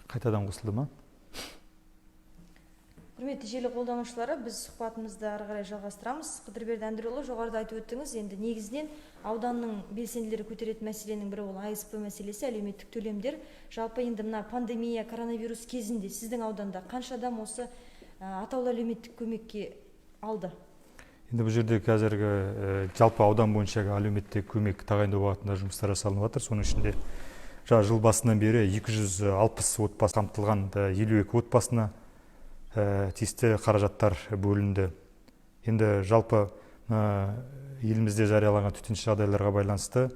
Қайтадан қосылды ма? Құрметті желі қолданушылары, біз сұхбатымызды ары қарай жалғастырамыз. Қыдырберді Әндірұлы, жоғарыда айтып өттіңіз, енді негізінен ауданның белсенділері көтеретін мәселенің бірі ол АСП мәселесі, әлеуметтік төлемдер. Жалпы енді мына пандемия, коронавирус кезінде сіздің ауданда қанша адам осы атаулы әлеуметтік көмекке алды? Енді бұл жерде қазіргі жалпы аудан бойынша әлеуметтік көмек тағайындау бағытында жұмыстар жасалынып жатыр. Соның ішінде жыл басынан бері 260 отбасы қамтылған, 52 отбасына тиісті қаражаттар бөлінді. Енді жалпы елімізде жарияланған төтенше жағдайларға байланысты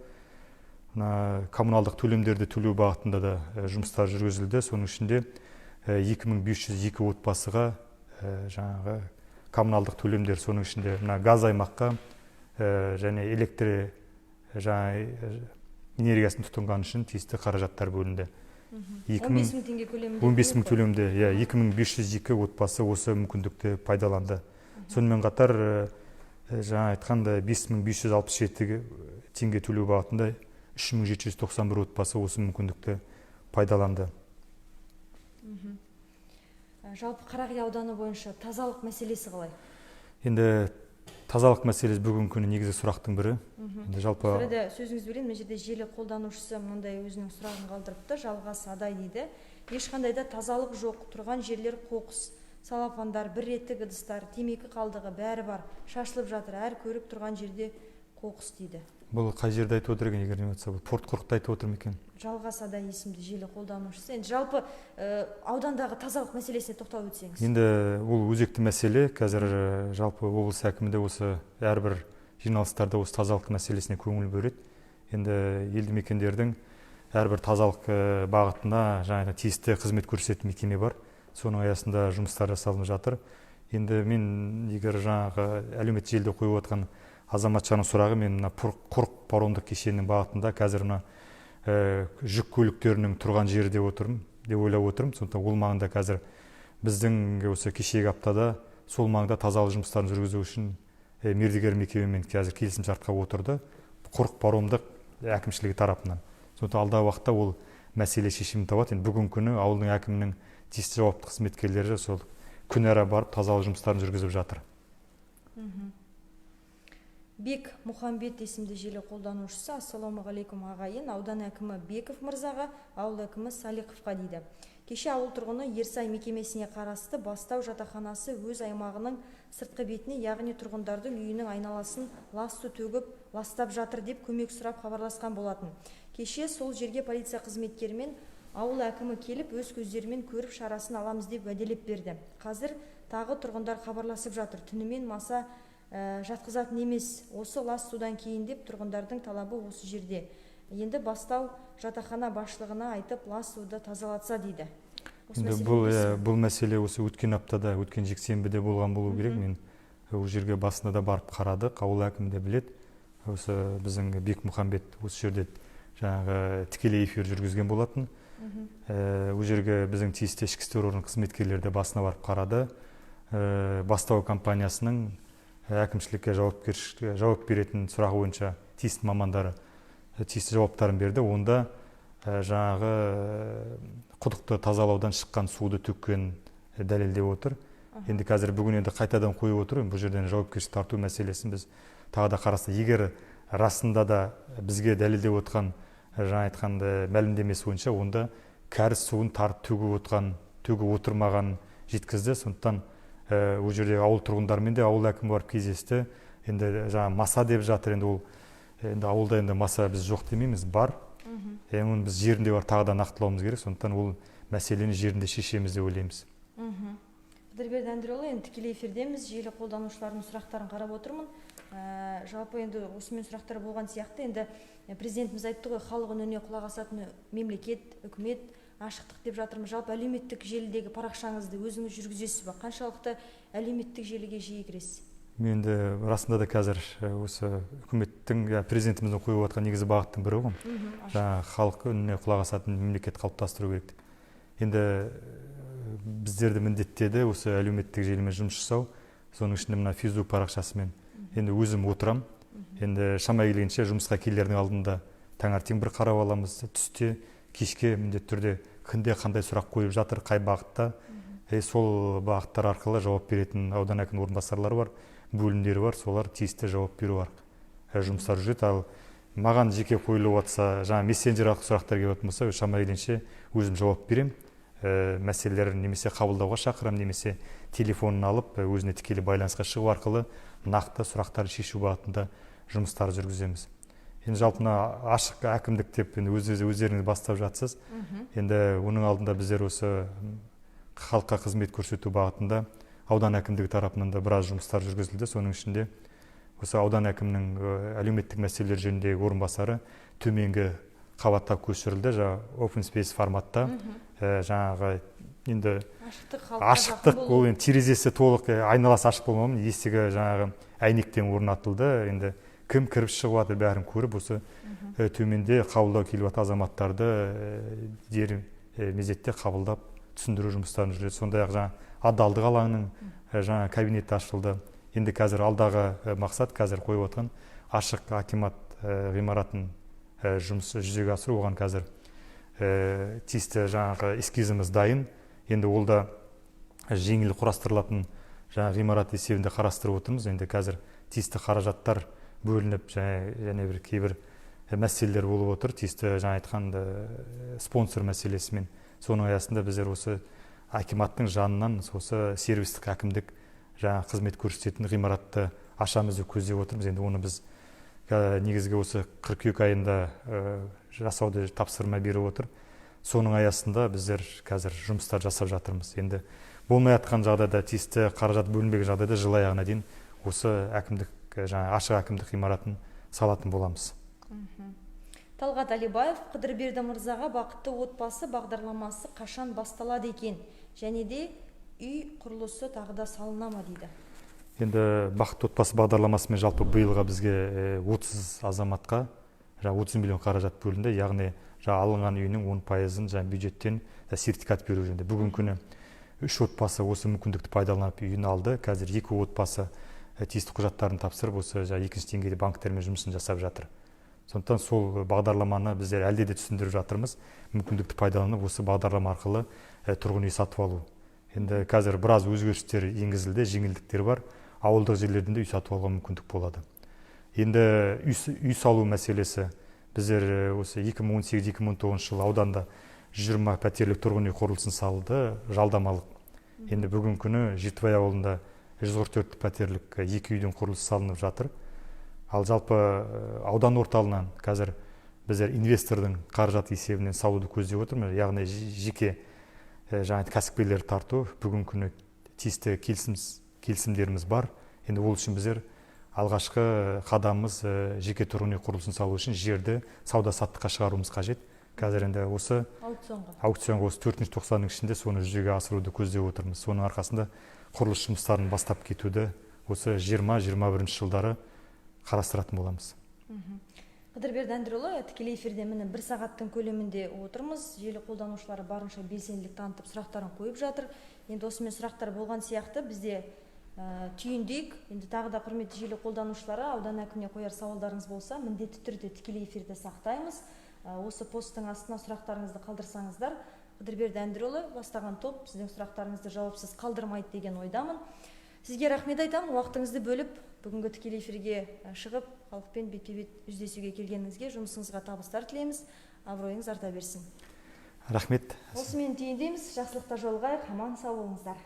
коммуналдық төлемдерді төлеу бағытында да жұмыстар жүргізілді. Соның ішінде 2502 отбасыға жаңағы коммуналдық төлемдер, соның ішінде газ аймаққа және электр энергиясын тұтынған үшін тиісті қаражаттар бөлінді. 15 мың теңге көлемінде. 15 мың төлемде, 2502 отбасы осы мүмкіндікті пайдаланды. Сонымен қатар жаңа айтқанда 5567 теңге төлеу бағытында 3791 отбасы осы мүмкіндікті пайдаланды. Жалпы Қарақия ауданы бойынша тазалық мәселесі қалай? Енді тазалық мәселесі бүгінгі күні негізгі сұрақтың бірі. Енді жалпы сөзіңіз бөлейін, мына жерде желі қолданушысы мынандай өзінің сұрағын қалдырыпты. Жалғас Адай дейді. Ешқандай да тазалық жоқ, тұрған жерлер қоқыс, салафандар, бір реттік ыдыстар, темекі қалдығы бәрі бар, шашылып жатыр, әр көріп тұрған жерде қоқыс дейді. Бұл қай жерде айтып отыр екен, егер не болса, бұл порт құрықта айтып отыр ма екен? Жалғас Адай есімді желі қолданушысы. Енді жалпы аудандағы тазалық мәселесіне тоқталып өтсеңіз. Енді ол өзекті мәселе. Қазір жалпы облыс әкімі де осы әрбір жиналыстарда осы тазалық мәселесіне көңіл бөледі. Енді елді мекендердің әрбір тазалық бағытына жаңа тиісті қызмет көрсететін мекеме бар. Соның аясында жұмыстар жасалынып жатыр. Енді мен егер жаңағы әлеуметтік желіде қойып отқан азаматшаның сұрағы, мен құрық паромдық кешенінің бағытында қазір жүк көліктерінің тұрған жерде отырмын деп ойлап отырмын. Сондықтан ол маңында қазір біздің осы кешегі аптада сол маңда тазалық жұмыстарын жүргізу үшін мердігер мекемемен қазір келісімшартқа отырды, құрық паромдық әкімшілігі тарапынан. Сондықтан алдағы уақытта ол мәселе шешімін табады. Енді бүгінгі күні ауылдың әкімінің тиісті жауапты қызметкерлері сол күнара барып тазалық жұмыстарын жүргізіп жатыр. Бек Мұхамбет есімді желі қолданушысы: ассалаумағалейкум ағайын, аудан әкімі Беков мырзаға, ауыл әкімі Салиқовқа дейді. Кеше ауыл тұрғыны Ерсай мекемесіне қарасты Бастау жатақханасы өз аймағының сыртқы бетіне, яғни тұрғындардың үйінің айналасын лас су төгіп ластап жатыр деп көмек сұрап хабарласқан болатын. Кеше сол жерге полиция қызметкерімен ауыл әкімі келіп, өз көздерімен көріп шарасын аламыз деп уәделеп берді. Қазір тағы тұрғындар хабарласып жатыр. Түнімен маса жатқызатын емес, осы лас судан кейін деп тұрғындардың талабы осы жерде. Енді Бастау жатақхана басшылығына айтып, лас суды тазалатса дейді. Бұл мәселе осы өткен аптада, өткен жексенбіде болған болу керек. Мен ол жерге басында да барып қарадық, ауыл әкімі де білет. Осы біздің Бек Мұхамбет осы жерде жаңағы тікелей эфир жүргізген болатын. Ол жерге біздің тиісті ішкі істер органы қызметкерлері де басына барып қарады. Бастау компаниясының әкімшілікке жауап беретін сұрағы бойынша тиісті мамандары тиісті жауаптарын берді. Онда жаңағы құдықты тазалаудан шыққан суды төккен дәлелдеп отыр. Енді қазір бүгін енді қайтадан қойып отыр. Бұл жерден жауапкершілік тарту мәселесін біз тағы да қарастырып, егер расында да бізге дәлелдеп отқан жаңа айтқанды мәлімдемесі бойынша, онда кәріз суын тарып төгіп отырмаған жеткізді. Сондықтан ол жерде ауыл тұрғындарымен де ауыл әкімі барып кездесті. Енді жаңа маса деп жатыр. Енді ол ауылда енді маса біз жоқ демейміз, бар. Оны біз жерінде бар тағы да нақтылауымыз керек. Сондықтан ол мәселені жерінде шешеміз деп ойлаймыз. Қыдырберді Әндірұлы, енді тікелей эфирдеміз, желі қолданушылардың сұрақтарын қарап отырмын. Жалпы енді осымен сұрақтар болған сияқты. Енді президентіміз айтты ғой, халық үніне құлақ асатын мемлекет, үкімет, ашықтық деп жатырмыз. Жалпы әлеуметтік желідегі парақшаңызды өзіңіз жүргізесіз бе? Қаншалықты әлеуметтік желіге жиі кіресіз? Мен де расында да қазір осы үкіметтің, президентіміздің қойып отқан негізі бағыттың бірі ғой. Халық үніне құлақ асатын мемлекет қалыптастыру керек. Енді біздерді міндеттеді осы әлеуметтік желімен жұмыс жасау. Соның ішінде мына Facebook парақшасымен енді өзім отырам. Енді шама келгенше жұмысқа келердің алдында таңертең бір қарап аламыз, түсте, кешке міндетті түрде кімде қандай сұрақ қойып жатыр, қай бағытта, сол бағыттар арқылы жауап беретін аудан әкімінің орынбасарлары бар, бөлімдері бар, солар тиісті жауап беру арқылы жұмыстар жүреді. Ал маған жеке қойылып жатса, жаңа мессенджер арқылы сұрақтар келетін болса, шама келгенше өзім жауап берем. Мәселелерін немесе қабылдауға шақырам, немесе телефонын алып өзіне тікелей байланысқа шығу арқылы нақты сұрақтарды шешу бағытында жұмыстар жүргіземіз. Енді жалпы ашық әкімдік деп өздеріңіз бастап жатсыз. Енді оның алдында біздер осы халыққа қызмет көрсету бағытында аудан әкімдігі тарапынан да біраз жұмыстар жүргізілді. Соның ішінде осы аудан әкімінің әлеуметтік мәселелер жөніндегі орынбасары төменгі қабатта көшірілді, open space форматта. Жаңағы енді ашықтық, ол енді терезесі толық айналасы ашық болмауымен есігі жаңағы әйнектен орнатылды. Енді кім кіріп шығып жатыр бәрін көріп, осы төменде қабылдау келіп жатқан азаматтарды дер мезетте қабылдап түсіндіру жұмыстарын жүреді. Сондай-ақ жаңа адалдық алаңының жаңа кабинеті ашылды. Енді қазір алдағы мақсат қазір қойып отқан ашық акимат ғимаратын жұмысы жүзеге асыру. Оған қазір тиісті жаңағы эскизіміз дайын. Енді ол да жеңіл құрастырылатын жаңа ғимарат есебінде қарастырып отырмыз. Енді қазір тиісті қаражаттар бөлініп, және бір кейбір мәселелер болып отыр. Тиісті жаңа айтқан спонсор мәселесімен. Соның аясында біздер осы акиматтың жанынан осы сервистік әкімдік жаңа қызмет көрсететін ғимаратты ашамызды көздеп отырмыз. Енді оны біз негізгі осы қыркүйек айында жасауды тапсырма беріп отыр. Соның аясында біздер қазір жұмыстар жасап жатырмыз. Енді болмай жатқан жағдайда, тиісті қаражат бөлінбеген жағдайда жыл аяғына дейін осы әкімдік, жаңа ашық әкімдік ғимаратын салатын боламыз. Талғат Алибаев Қыдырберді мырзаға бақытты отбасы бағдарламасы қашан басталады екен, және де үй құрылысы тағы да салына ма дейді. Енді бақытты отбасы бағдарламасымен жалпы биылға бізге 30 азаматқа 30 миллион қаражат бөлінді. Яғни алынған үйінің 10%-ын бюджеттен сертификат беру жөнінде. Бүгін күні 3 отбасы осы мүмкіндікті пайдаланып үйін алды. Қазір 2 отбасы тиісті құжаттарын тапсырып, осы екінші деңгейде банктермен жұмысын жасап жатыр. Сондықтан сол бағдарламаны біздер әлде де түсіндіріп жатырмыз. Мүмкіндікті пайдаланып, осы бағдарлама арқылы тұрғын үй сатып алу. Енді қазір біраз өзгерістер енгізілді, жеңілдіктер бар. Ауылдық жерлерінде үй сатып алуға мүмкіндік болады. Енді үй салу мәселесі, біздер осы 2018-2019 жылы ауданда 20 пәтерлік тұрғын үй құрылысын салды, жалдамалық. Енді бүгін күні Жетібай ауылында 144 пәтерлік 2 үйдің құрылысы салынып жатыр. Ал жалпы аудан орталығынан қазір біздер инвестордың қаражат есебінен салуды көздеп отырмыз. Яғни жеке жаңа кәсіпкерлер тарту. Бүгін күні тиісті келісімдеріміз бар. Енді ол үшін біздер алғашқы қадамымыз жеке тұрғын үй құрылысын салу үшін жерді сауда-саттыққа шығаруымыз қажет. Қазір енді осы аукционға осы 4-ші тоқсанның ішінде соны жүзеге асыруды көздеп отырмыз. Соның арқасында құрылыс жұмыстарын бастап кетуді осы 20-21 жылдары қарастыратын боламыз. Қыдырберді Әндірұлы, тікелей эфирде міне 1 сағаттың көлемінде отырмыз. Желі қолданушылары барынша белсенділік танытып сұрақтарын қойып жатыр. Енді осымен сұрақтар болған сияқты бізде түйіндейік. Енді тағы да құрметті желі қолданушылары, аудан әкіміне қояр сауалдарыңыз болса, міндетті түрде тікелей эфирде сақтаймыз. Осы посттың астына сұрақтарыңызды қалдырсаңыздар, Қыдырберді Әндірұлы бастаған топ сіздің сұрақтарыңызды жауапсыз қалдырмайды деген ойдамын. Сізге рахмет айтамын, уақытыңызды бөліп, бүгінгі тікелей эфирге шығып, халықпен бетпе-бет жүздесуге келгеніңізге, жұмысыңызға табыстар тілейміз. Абыройыңыз арта берсін. Рахмет. Осымен түйіндейміз. Жақсылықта жолығайық, аман сау болыңыздар.